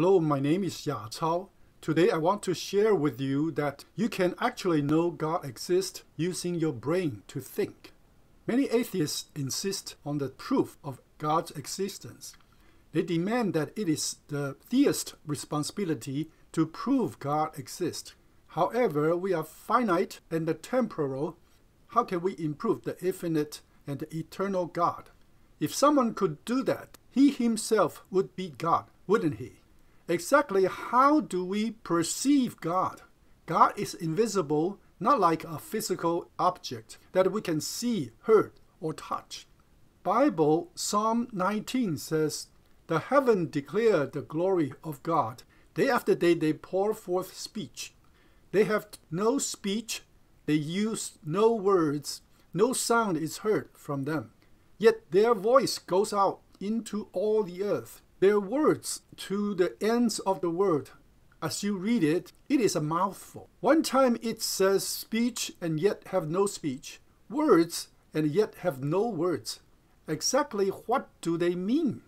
Hello, my name is Ya Cao. Today I want to share with you that you can actually know God exists using your brain to think. Many atheists insist on the proof of God's existence. They demand that it is the theist's responsibility to prove God exists. However, we are finite and temporal. How can we improve the infinite and the eternal God? If someone could do that, he himself would be God, wouldn't he? Exactly how do we perceive God? God is invisible, not like a physical object that we can see, hear, or touch. Bible Psalm 19 says, "The heaven declare the glory of God. Day after day they pour forth speech. They have no speech, they use no words, no sound is heard from them. Yet their voice goes out into all the earth. Their words to the ends of the world. As you read it, it is a mouthful. One time it says speech and yet have no speech, words and yet have no words. Exactly what do they mean?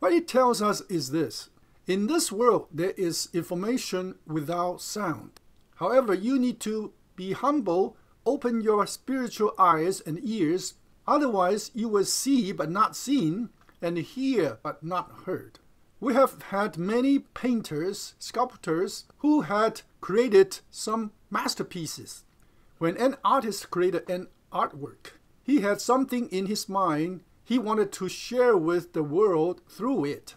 What it tells us is this. In this world, there is information without sound. However, you need to be humble, open your spiritual eyes and ears, otherwise you will see but not seen, and hear but not heard. We have had many painters, sculptors who had created some masterpieces. When an artist created an artwork, he had something in his mind he wanted to share with the world through it.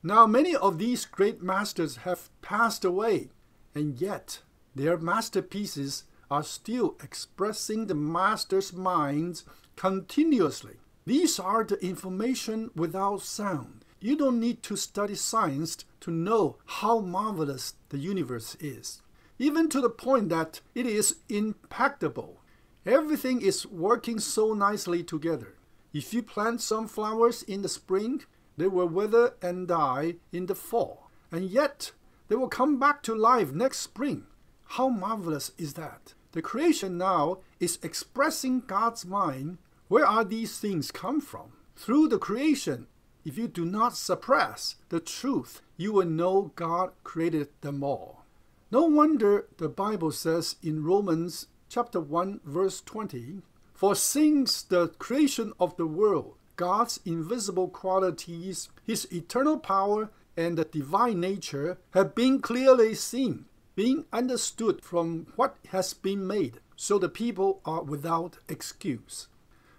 Now many of these great masters have passed away, and yet their masterpieces are still expressing the master's minds continuously. These are the information without sound. You don't need to study science to know how marvelous the universe is, even to the point that it is impeccable. Everything is working so nicely together. If you plant some flowers in the spring, they will wither and die in the fall, and yet they will come back to life next spring. How marvelous is that? The creation now is expressing God's mind. Where are these things come from? Through the creation. If you do not suppress the truth, you will know God created them all. No wonder the Bible says in Romans chapter 1 verse 20, "For since the creation of the world, God's invisible qualities, his eternal power, and the divine nature have been clearly seen, being understood from what has been made, so the people are without excuse."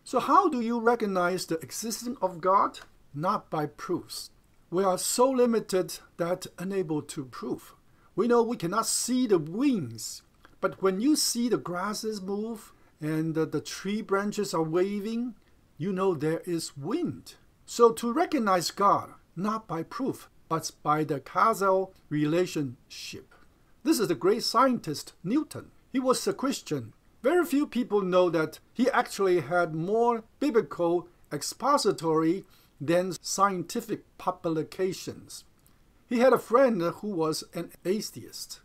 So how do you recognize the existence of God? Not by proofs. We are so limited that unable to prove. We know we cannot see the winds, but when you see the grasses move and the tree branches are waving, you know there is wind. So to recognize God, not by proof, but by the causal relationship. This is the great scientist Newton. He was a Christian. Very few people know that he actually had more biblical expository than scientific publications. He had a friend who was an atheist.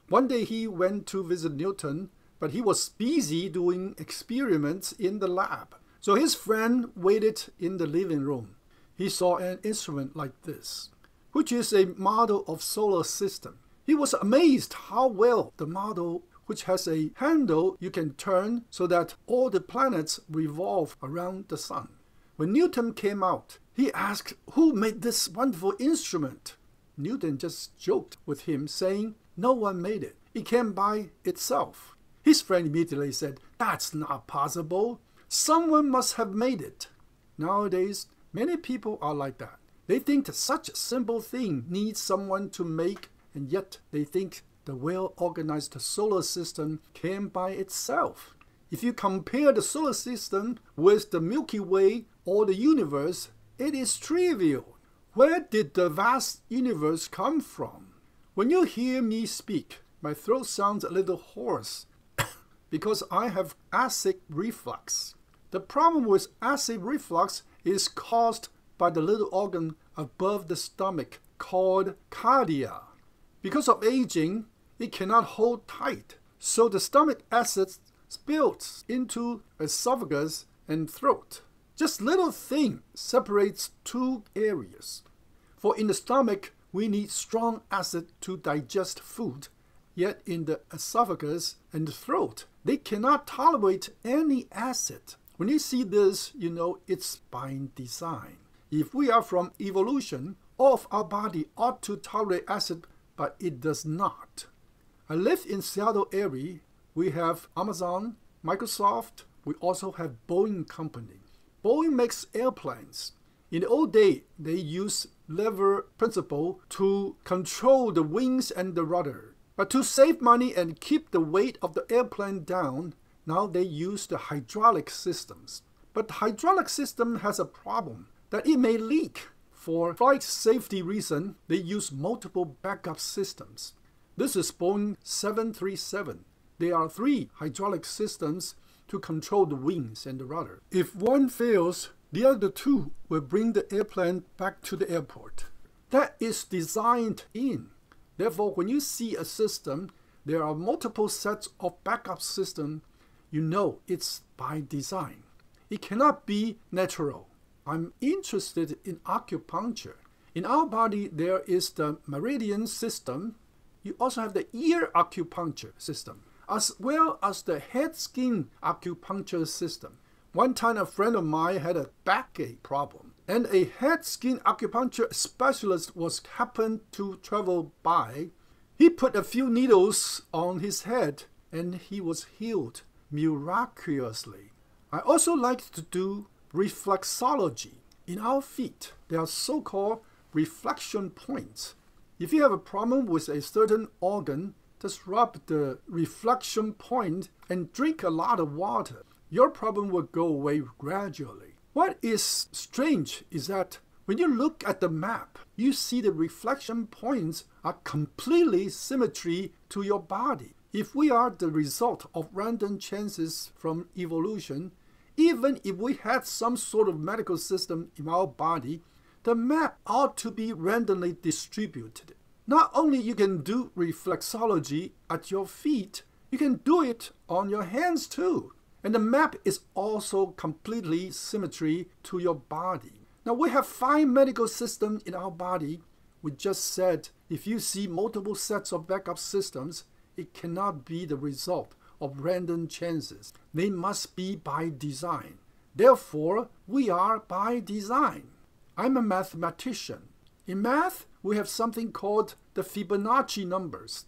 One day he went to visit Newton, but he was busy doing experiments in the lab. So his friend waited in the living room. He saw an instrument like this, which is a model of solar system. He was amazed how well the model, which has a handle you can turn so that all the planets revolve around the sun. When Newton came out, he asked, "Who made this wonderful instrument?" Newton just joked with him, saying, "No one made it. It came by itself." His friend immediately said, "That's not possible. Someone must have made it." Nowadays, many people are like that. They think that such a simple thing needs someone to make, and yet they think the well-organized solar system came by itself. If you compare the solar system with the Milky Way or the universe, it is trivial. Where did the vast universe come from? When you hear me speak, my throat sounds a little hoarse because I have acid reflux. The problem with acid reflux is caused by the little organ above the stomach called cardia. Because of aging, it cannot hold tight, so the stomach acid spills into esophagus and throat. Just little thing separates two areas. For in the stomach, we need strong acid to digest food. Yet in the esophagus and the throat, they cannot tolerate any acid. When you see this, you know it's by design. If we are from evolution, all of our body ought to tolerate acid, but it does not. I live in Seattle area. We have Amazon, Microsoft. We also have Boeing company. Boeing makes airplanes. In the old day, they used lever principle to control the wings and the rudder. But to save money and keep the weight of the airplane down, now they use the hydraulic systems. But the hydraulic system has a problem that it may leak. For flight safety reason, they use multiple backup systems. This is Boeing 737. There are 3 hydraulic systems to control the wings and the rudder. If one fails, the other 2 will bring the airplane back to the airport. That is designed in. Therefore, when you see a system, there are multiple sets of backup systems, you know it's by design. It cannot be natural. I'm interested in acupuncture. In our body, there is the meridian system. You also have the ear acupuncture system, as well as the head skin acupuncture system. One time a friend of mine had a backache problem, and a head skin acupuncture specialist happened to travel by. He put a few needles on his head, and he was healed miraculously. I also like to do reflexology. In our feet, there are so-called reflection points. If you have a problem with a certain organ, just rub the reflection point and drink a lot of water. Your problem will go away gradually. What is strange is that when you look at the map, you see the reflection points are completely symmetry to your body. If we are the result of random chances from evolution, even if we had some sort of medical system in our body, the map ought to be randomly distributed. Not only you can do reflexology at your feet, you can do it on your hands too. And the map is also completely symmetry to your body. Now we have 5 medical systems in our body. We just said if you see multiple sets of backup systems, it cannot be the result of random chances. They must be by design. Therefore, we are by design. I'm a mathematician. In math, we have something called the Fibonacci numbers.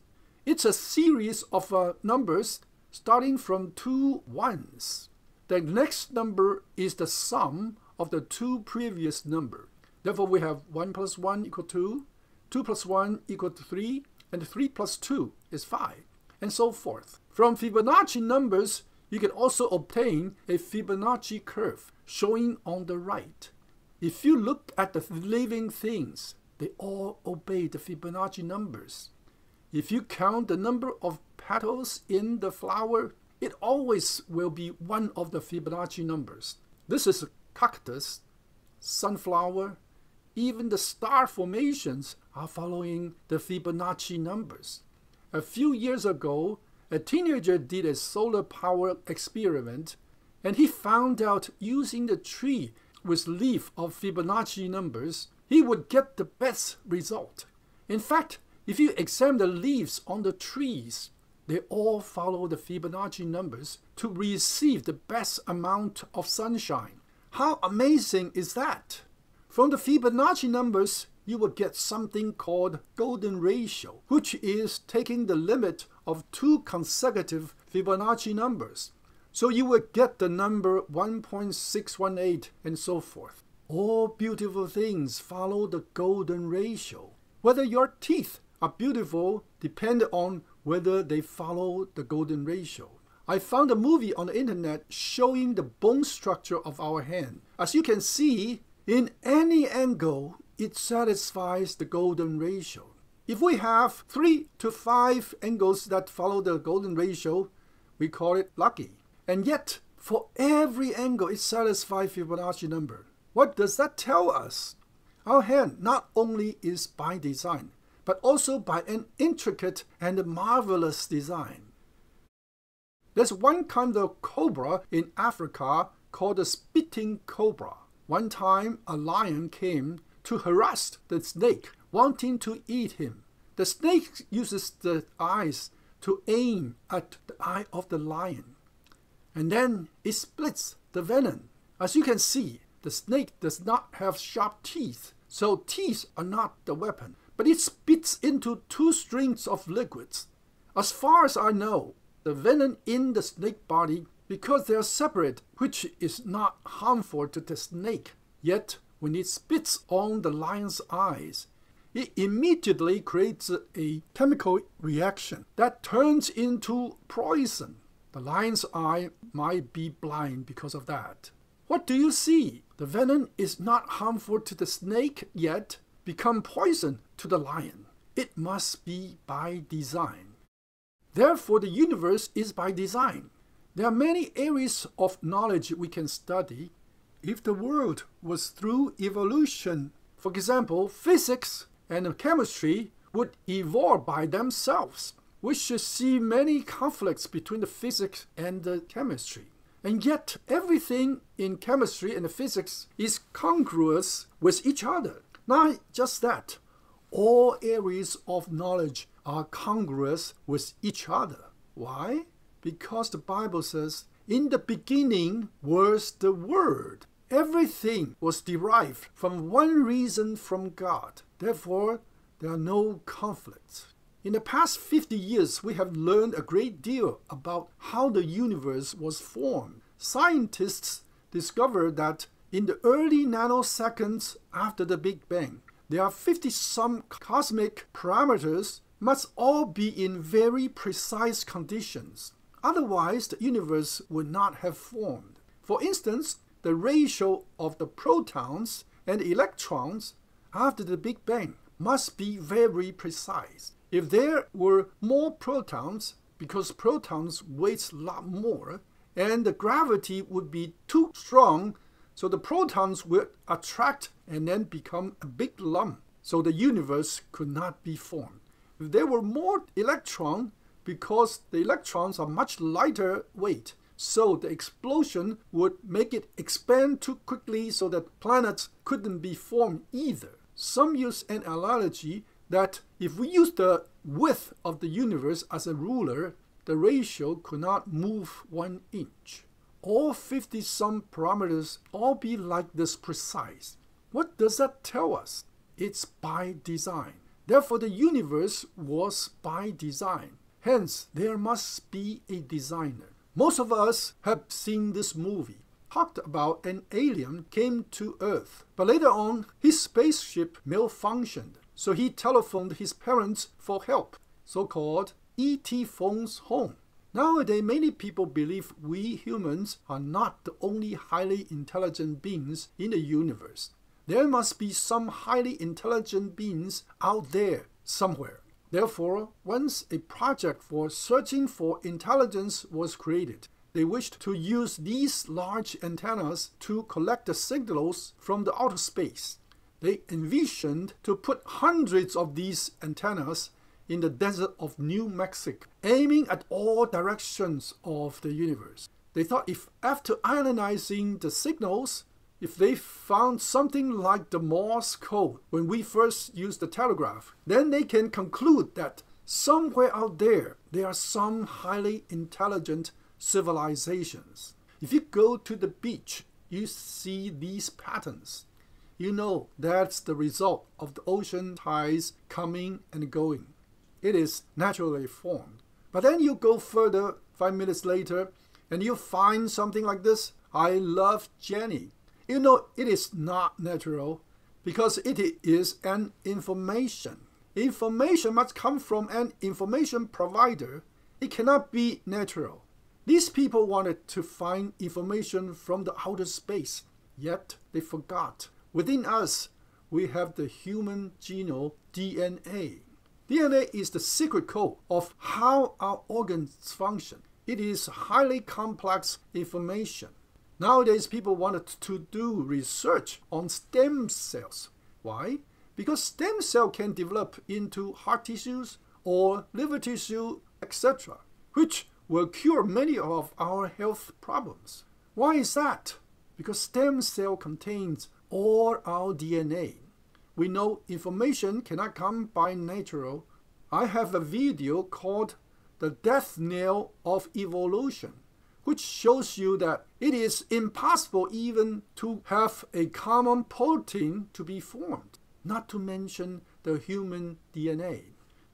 It's a series of numbers starting from 2 ones. The next number is the sum of the 2 previous numbers. Therefore, we have 1 plus 1 equal 2, 2 plus 1 equal to 3, and 3 plus 2 is 5, and so forth. From Fibonacci numbers, you can also obtain a Fibonacci curve showing on the right. If you look at the living things, they all obey the Fibonacci numbers. If you count the number of petals in the flower, it always will be one of the Fibonacci numbers. This is a cactus, sunflower, even the star formations are following the Fibonacci numbers. A few years ago, a teenager did a solar power experiment, and he found out using the tree with leaf of Fibonacci numbers, he would get the best result. In fact, if you examine the leaves on the trees, they all follow the Fibonacci numbers to receive the best amount of sunshine. How amazing is that? From the Fibonacci numbers, you will get something called golden ratio, which is taking the limit of 2 consecutive Fibonacci numbers. So you will get the number 1.618 and so forth. All beautiful things follow the golden ratio. Whether your teeth are beautiful depends on whether they follow the golden ratio. I found a movie on the internet showing the bone structure of our hand. As you can see, in any angle, it satisfies the golden ratio. If we have 3 to 5 angles that follow the golden ratio, we call it lucky. And yet, for every angle, it satisfies Fibonacci number. What does that tell us? Our hand not only is by design, but also by an intricate and marvelous design. There's one kind of cobra in Africa called the spitting cobra. One time, a lion came to harass the snake wanting to eat him. The snake uses the eyes to aim at the eye of the lion, and then it splits the venom. As you can see, the snake does not have sharp teeth, so teeth are not the weapon, but it spits into 2 streams of liquids. As far as I know, the venom in the snake body, because they are separate, which is not harmful to the snake. Yet, when it spits on the lion's eyes, it immediately creates a chemical reaction that turns into poison. The lion's eye might be blind because of that. What do you see? The venom is not harmful to the snake, yet become poison to the lion. It must be by design. Therefore, the universe is by design. There are many areas of knowledge we can study. If the world was through evolution, for example, physics and chemistry would evolve by themselves. We should see many conflicts between the physics and the chemistry. And yet, everything in chemistry and physics is congruous with each other. Not just that, all areas of knowledge are congruous with each other. Why? Because the Bible says, in the beginning was the Word. Everything was derived from one reason from God. Therefore, there are no conflicts. In the past 50 years, we have learned a great deal about how the universe was formed. Scientists discovered that in the early nanoseconds after the Big Bang, there are 50-some cosmic parameters must all be in very precise conditions. Otherwise, the universe would not have formed. For instance, the ratio of the protons and electrons after the Big Bang must be very precise. If there were more protons, because protons weigh a lot more, and the gravity would be too strong, so the protons would attract and then become a big lump, so the universe could not be formed. If there were more electrons, because the electrons are much lighter weight, so the explosion would make it expand too quickly so that planets couldn't be formed either. Some use an analogy that if we use the width of the universe as a ruler, the ratio could not move 1 inch. All 50-some parameters all be like this precise. What does that tell us? It's by design. Therefore, the universe was by design. Hence, there must be a designer. Most of us have seen this movie. Talked about an alien came to Earth, but later on, his spaceship malfunctioned, so he telephoned his parents for help, so-called E.T. phones home. Nowadays, many people believe we humans are not the only highly intelligent beings in the universe. There must be some highly intelligent beings out there somewhere. Therefore, once a project for searching for intelligence was created, they wished to use these large antennas to collect the signals from the outer space. They envisioned to put hundreds of these antennas in the desert of New Mexico, aiming at all directions of the universe. They thought if after analyzing the signals, if they found something like the Morse code when we first used the telegraph, then they can conclude that somewhere out there, there are some highly intelligent civilizations. If you go to the beach, you see these patterns. You know that's the result of the ocean tides coming and going. It is naturally formed. But then you go further 5 minutes later, and you find something like this. I love Jenny. You know, it is not natural because it is an information. Information must come from an information provider. It cannot be natural. These people wanted to find information from the outer space, yet they forgot. Within us, we have the human genome, DNA. DNA is the secret code of how our organs function. It is highly complex information. Nowadays, people wanted to do research on stem cells. Why? Because stem cell can develop into heart tissues or liver tissue, etc., which will cure many of our health problems. Why is that? Because stem cell contains all our DNA. we know information cannot come by natural. I have a video called The Death Knell of Evolution, which shows you that it is impossible even to have a common protein to be formed, not to mention the human DNA.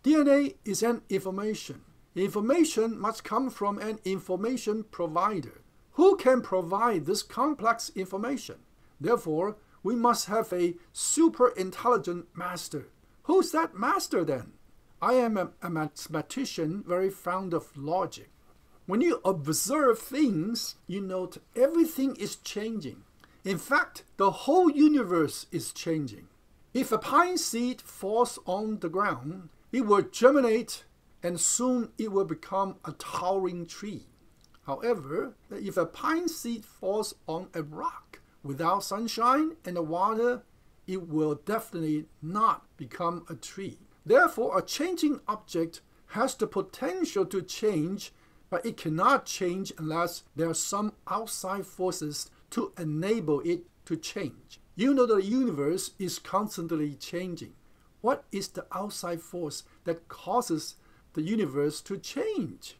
DNA is an information. Information must come from an information provider. Who can provide this complex information? Therefore, we must have a super intelligent master. Who's that master then? I am a mathematician very fond of logic. When you observe things, you note everything is changing. In fact, the whole universe is changing. If a pine seed falls on the ground, it will germinate and soon it will become a towering tree. However, if a pine seed falls on a rock without sunshine and water, it will definitely not become a tree. Therefore, a changing object has the potential to change, but it cannot change unless there are some outside forces to enable it to change. You know the universe is constantly changing. What is the outside force that causes the universe to change?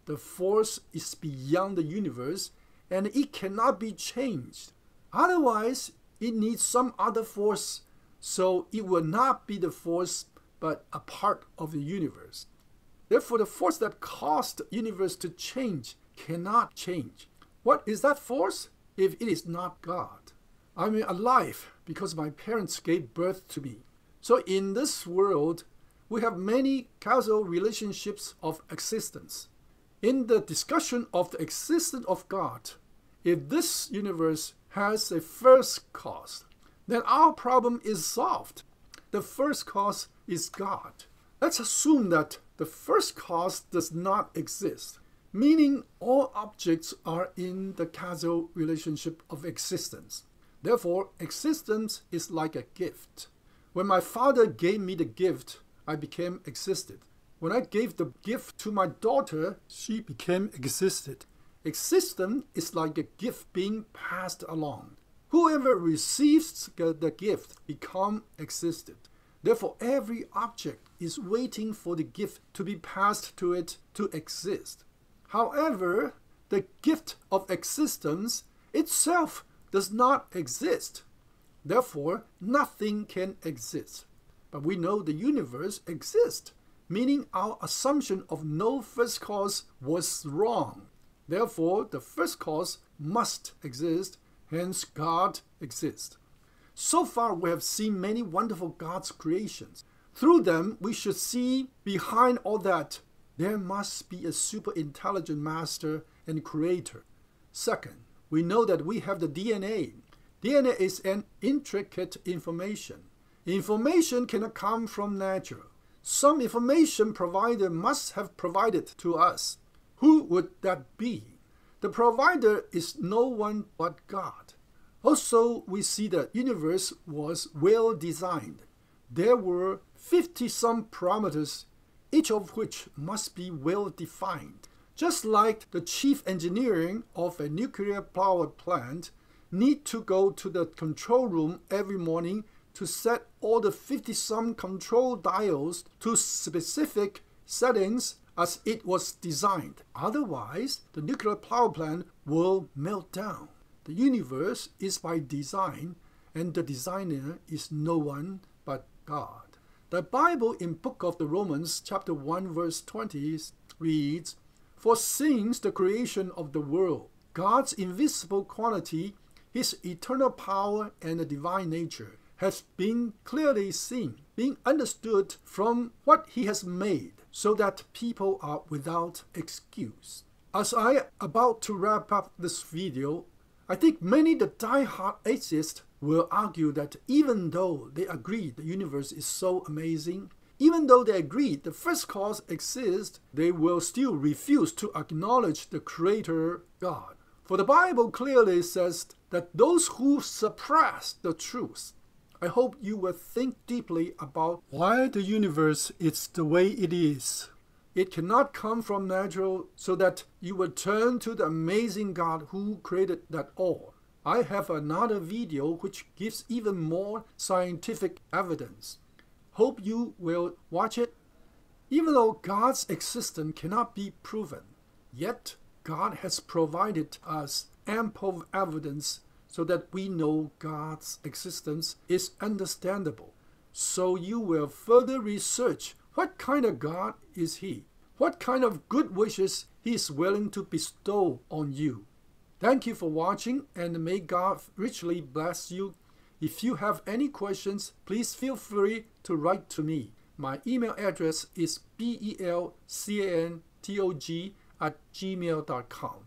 The force is beyond the universe and it cannot be changed. Otherwise, it needs some other force, so it will not be the force but a part of the universe. Therefore, the force that caused the universe to change cannot change. What is that force if it is not God? I'm alive because my parents gave birth to me. So in this world, we have many causal relationships of existence. In the discussion of the existence of God, if this universe has a first cause, then our problem is solved. The first cause is God. Let's assume that the first cause does not exist, meaning all objects are in the causal relationship of existence. Therefore, existence is like a gift. When my father gave me the gift, I became existed. When I gave the gift to my daughter, she became existed. Existence is like a gift being passed along. Whoever receives the gift becomes existed. Therefore, every object is waiting for the gift to be passed to it to exist. However, the gift of existence itself does not exist. Therefore, nothing can exist. But we know the universe exists, meaning our assumption of no first cause was wrong. Therefore, the first cause must exist, hence God exists. So far, we have seen many wonderful God's creations. Through them, we should see behind all that, there must be a super intelligent master and creator. Second, we know that we have the DNA. DNA is an intricate information. Information cannot come from nature. Some information provider must have provided to us. Who would that be? The provider is no one but God. Also, we see the universe was well designed. There were 50-some parameters, each of which must be well defined. Just like the chief engineering of a nuclear power plant need to go to the control room every morning to set all the 50-some control dials to specific settings as it was designed. Otherwise, the nuclear power plant will melt down. The universe is by design, and the designer is no one but God. The Bible in Book of the Romans, chapter 1, verse 20 reads, "For since the creation of the world, God's invisible quality, his eternal power and the divine nature, has been clearly seen, being understood from what he has made, so that people are without excuse." As I am about to wrap up this video, I think many the die-hard atheists will argue that even though they agree the universe is so amazing, even though they agree the first cause exists, they will still refuse to acknowledge the Creator God. For the Bible clearly says that those who suppress the truth. I hope you will think deeply about why the universe is the way it is. It cannot come from natural, so that you will turn to the amazing God who created that all. I have another video which gives even more scientific evidence. Hope you will watch it. Even though God's existence cannot be proven, yet God has provided us ample evidence so that we know God's existence is understandable. So you will further research what kind of God is He, what kind of good wishes He is willing to bestow on you. Thank you for watching, and may God richly bless you. If you have any questions, please feel free to write to me. My email address is belcantog@gmail.com.